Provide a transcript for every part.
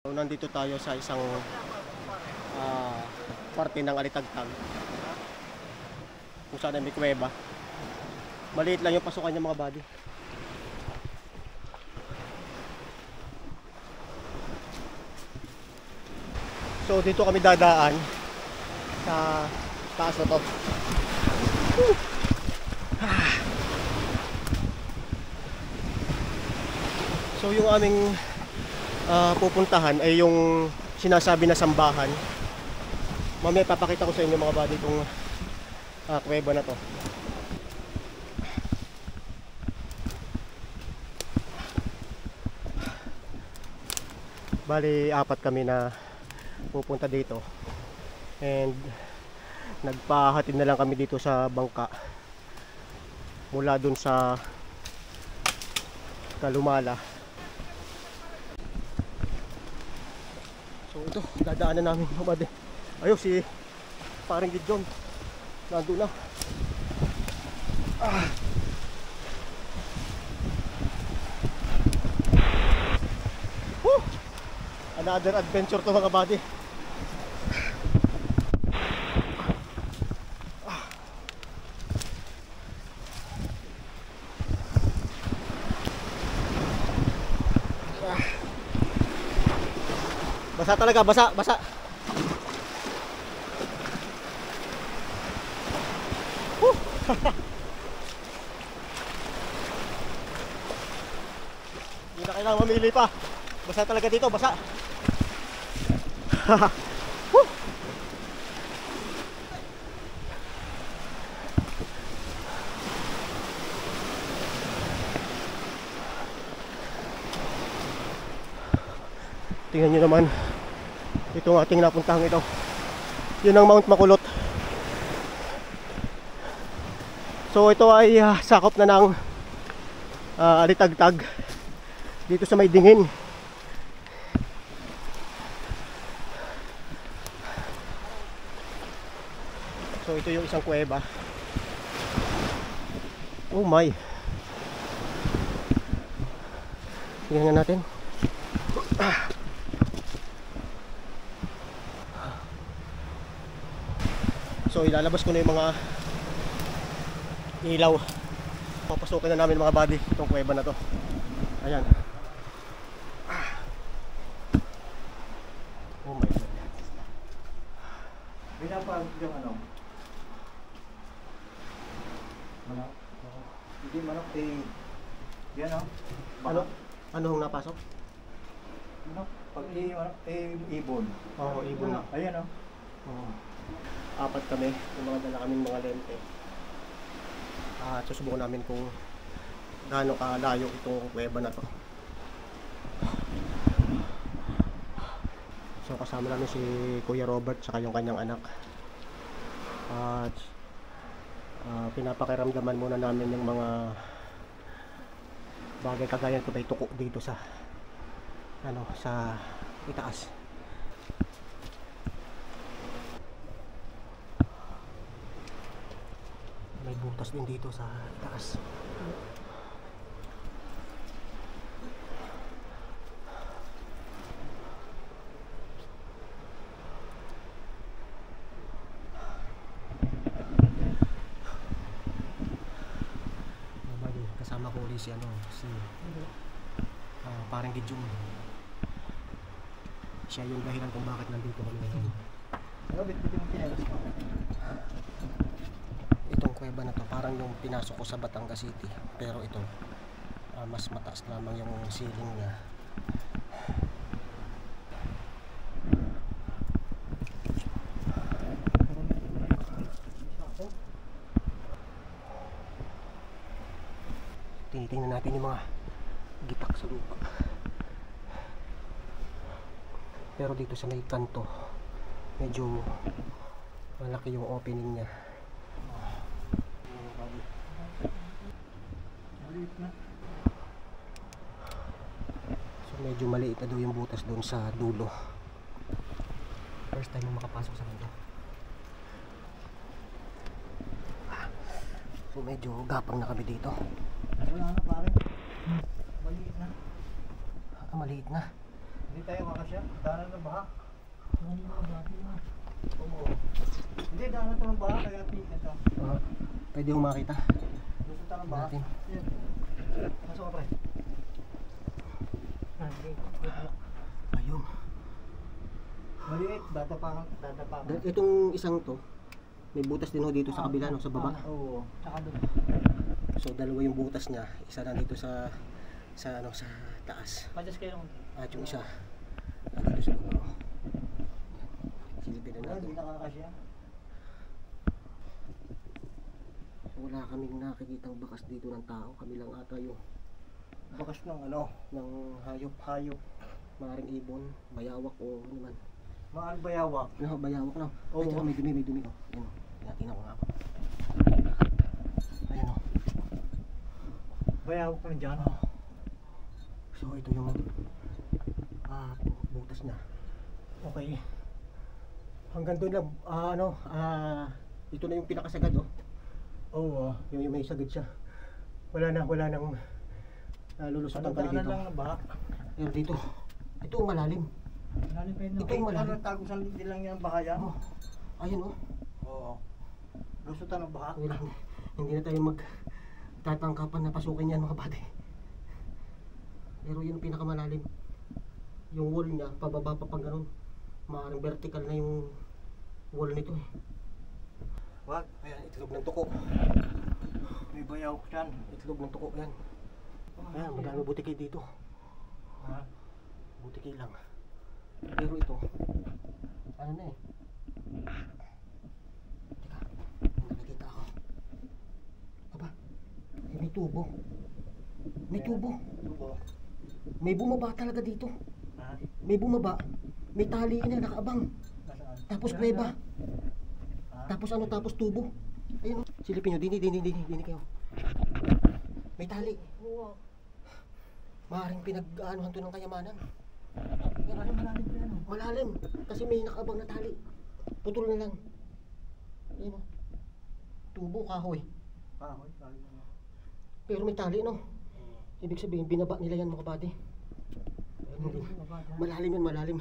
So, nandito tayo sa isang parte ng Alitagtag kung saan may kuweba. Maliit lang yung pasukan niya mga buddy. So dito kami dadaan sa taas na to. So yung aming pupuntahan ay yung sinasabi na sambahan. Mamaya papakita ko sa inyo mga buddy itong kuweba na to. Bali, apat kami na pupunta dito. And nagpahatid na lang kami dito sa bangka. Mula dun sa Kalumala. So ito, dadaanan namin mga buddy. Ayun si parang Gideon. Nandun na. Another adventure to mga buddy. Basa talaga, basa, basa. Hindi na kailangan mamili pa. Basa talaga dito, basa. Tingnan nyo naman itong ating napuntahan ito. Yun ang Mount Makulot. So ito ay sakop na ng Alitagtag dito sa may dingin. So ito yung isang kuweba. Oh my. Tingnan natin. So ilalabas ko na yung mga ilaw. Papasukin na namin mga buddy itong kuweba na to. Ayan. Oh my god. Binapag yung ano? Manok? Hindi manok, yan o. Ano? Ano ang napasok? Manok? Pag manok, ibon. Oo, ibon. Ayan o. Oo. Apat kami, yung mga dala kaming mga lente. At susubukan namin kung gaano kalayo itong kuweba na to. So kasama namin si Kuya Robert saka yung kanyang anak. At pinapakiramdaman muna namin yung mga bagay kagaya ko tuko dito sa sa itaas. May butas din dito sa itaas. Kasama ko ulit si parang Gideon. Siya yung dahilan kung bakit nandito kami ngayon. Itong kuweba na to parang yung pinasok ko sa Batangas City, pero ito mas mataas lamang yung ceiling niya. Tinitingnan natin yung mga gitak sa lupa. Pero dito sa may kanto medyo malaki yung opening niya. So medyo maliit na daw yung butas doon sa dulo. First time mo makapasok sa kanto. So medyo gapang na kami dito. Wala na pare. Maliit na. Maliit na. Hindi tayo kakasya. Daanan ng baha. Oo. Hindi, daanan to ng baha. Kaya ito. Pwede yung makita. Gusto tayo ng baha. Natin. Yan. Pasok ka pre. Ayun. Maliit. Dadapakan. Itong isang to, may butas din ho dito sa kabila, no, sa baba. Oo. Tsaka doon. So dalawa yung butas niya, isa na dito sa taas. Padas kayo nung. At yung isa dito sa baba. Silipin na Hindi natin. nakakasya. So, wala kaming nakikitang bakas dito ng tao. Kami lang ata yung Bakas ng ano. ng hayop. Hayop. Maaaring ibon, bayawak o ano man. Mahal bayawak. No, bayawak na. Oo. Ay, teka, may dumi. Oh. Ayun o. Tingnan ko nga ako. Ayun o. Bayawak pa rin dyan. So ito yung butas niya. Okay. Hanggang doon lang ito na yung pinakasagad oh. Oo, yung may sagad siya. Wala nang lulusutan pa Daanan dito. lang ng baha. Pero dito, ito ang malalim. Malalim pa yun. Ito yung malalim. Ano tago sa hindi lang yan baha yan? Oh, ayun oh. Oo. Gusto tayo ng baha. Wala, hindi na tayo magtatangkapan na pasukin yan mga buddy. Pero yun ang pinakamalalim. Yung wall niya, pababa pa pang ganun. Maaaring vertical na yung wall nito eh. Wag. Ayan, itlog ng tuko. May bayawak dyan. Itlog ng tuko yan. Ayan, madami butiki dito. Ha? Butiki lang. Pero ito, ano na eh. Teka, may nakikita ako. Aba, may tubo. May tubo. Tubo. May bumaba talaga dito. Ha? May bumaba. May tali na nakaabang. Nasaan? Tapos kuweba. Ha? Tapos ano, tapos tubo. Ayun, silipin nyo, dini kayo. May tali. Maaaring pinag-aanuhan to ng kayamanan. Malalim pa yan. Malalim, kasi may nakaabang na tali. Putol na lang. Ayun o. Tubo, kahoy. Kahoy. Pero may tali, no? Ibig sabihin, binaba nila yan mga buddy. Ayun, hindi. Malalim yan, malalim.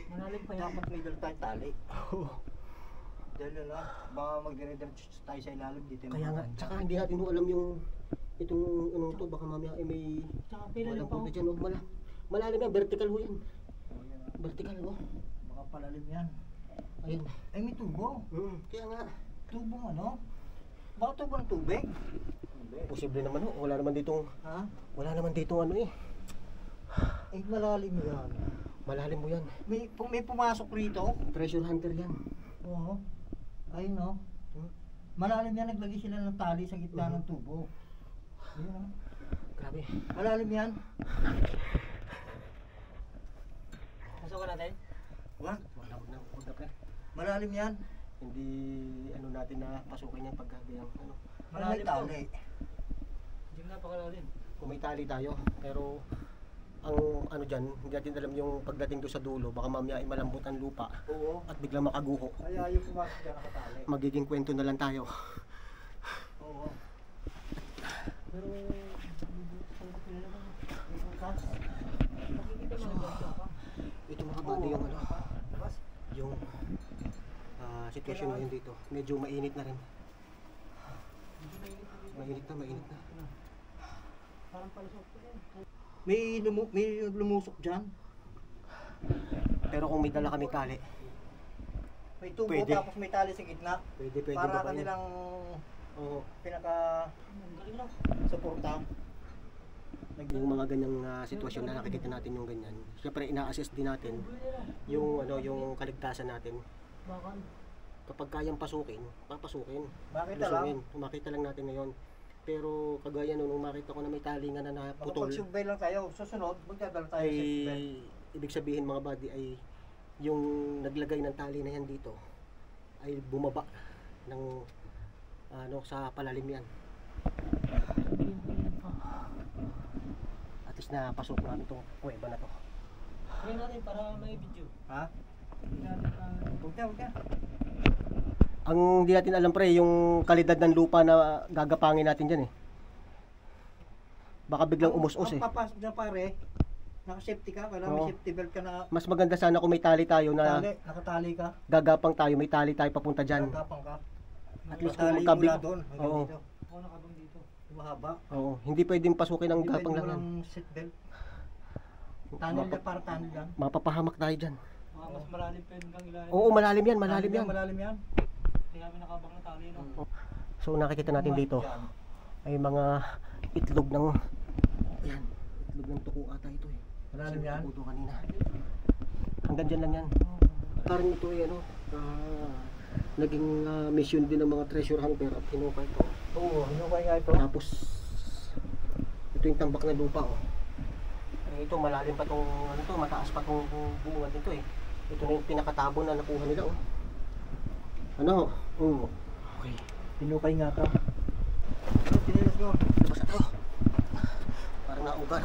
Malalim pa yan. Dapat may dala tayong tali. Oo. Dahil na, baka magdire-diretso tayo sa ilalim dito. Kaya nga, tsaka hindi natin ho alam yung itong anong to, baka mamaya may Tsaka pila walang na pa. punta dyan, no? Malalim yan, vertical ho yan. Vertical, no? Baka palalim yan. Ayun. Ay, may tubo. Kaya nga, Tubo ano? Baka tubo ng tubig? posible naman ho. Wala naman ditong ano eh. Ay, malalim yan. Malalim mo yan. May pumasok rito. Treasure hunter yan. Oo. Ayun no. Malalim yan, naglagay sila ng tali sa gitna ng tubo. Ayun no. Grabe. Malalim yan. Pasok ka natin? Wag. Wala na pre. Malalim yan. Hindi ano natin na pasukin yan pagka yung ano. Malalim tali. Hindi na napakalalim. Kung may tali tayo, pero ang ano dyan, hindi natin alam yung pagdating doon sa dulo, baka mamaya ay malambot ang lupa Oo. at biglang makaguho. Kaya yung pumasok dyan nakatali. Magiging kwento na lang tayo. Oo. Pero, saan ka pinala ba? Bukas. Nakikita mo na ba? Ito mga buddy yung ano, yung sitwasyon ngayon dito. Medyo mainit na rin. Mainit na. Parang palusok ko yan. May lumusok dyan. Pero kung may dala kami tali, May tubo Pwede. tapos may tali sa gitna. pwede Para ba yun? kanilang Oo. pinaka Ang galing lang. suporta. Yung mga ganyang sitwasyon na nakikita natin yung ganyan. Siyempre ina-assess din natin yung yung kaligtasan natin. Bakal. Kapag kayang pasukin, papasukin. Makita lang. Lusungin. Makita lang natin ngayon. Pero kagaya nung makita ko na may talingan na naputol, Makapag-sugbay lang tayo. Susunod, magdadala tayo ay sa seatbelt. ibig sabihin mga buddy ay yung naglagay ng tali na yan dito ay bumaba ng sa palalim yan. At least napasok namin itong kuweba na to. Try natin para may video. Ha? Try natin para... Huwag ka. Ang di natin alam pre, yung kalidad ng lupa na gagapangin natin dyan eh. Baka biglang umus-us eh. Ang papasok na pare, Naka-safety ka, kailangan Oo. may safety belt ka na Mas maganda sana kung may tali tayo na tali, nakatali ka, gagapang tayo, may tali tayo papunta dyan. gagapang ka. At least tali kung magkabig- mula doon hanggang Oo. dito. Ako nakabang dito. Mahaba. Oo, hindi pwedeng pasukin ng Hindi gapang pwede lang yan. walang seat belt. Tunnel yan, para tunnel yan. Mapapahamak tayo dyan. Mga mas malalim pa yun hanggang ilalim. Oo, malalim yan, malalim yan. Malalim yan. Kaya kami nakabang na tali, no? So nakikita natin dito Yan. ay mga itlog ng yan, itlog ng tuko ata ito eh. Malalim Kasi yan. tuko to kanina. Hanggang dyan lang yan. Parang ito ay ano, naging mission din ng mga treasure hunter at hinukay ito. Oo, hinukay nga ito. Tapos ito yung tambak na lupa oh. Eh, ito malalim pa tong ano to, mataas pa tong bunga nito eh. Ito na yung pinakatabo na nakuha nila oh. Ano? Oo. Okay. Hinukay nga ito. Tinilas ko. Labas na tayo. Parang nauga.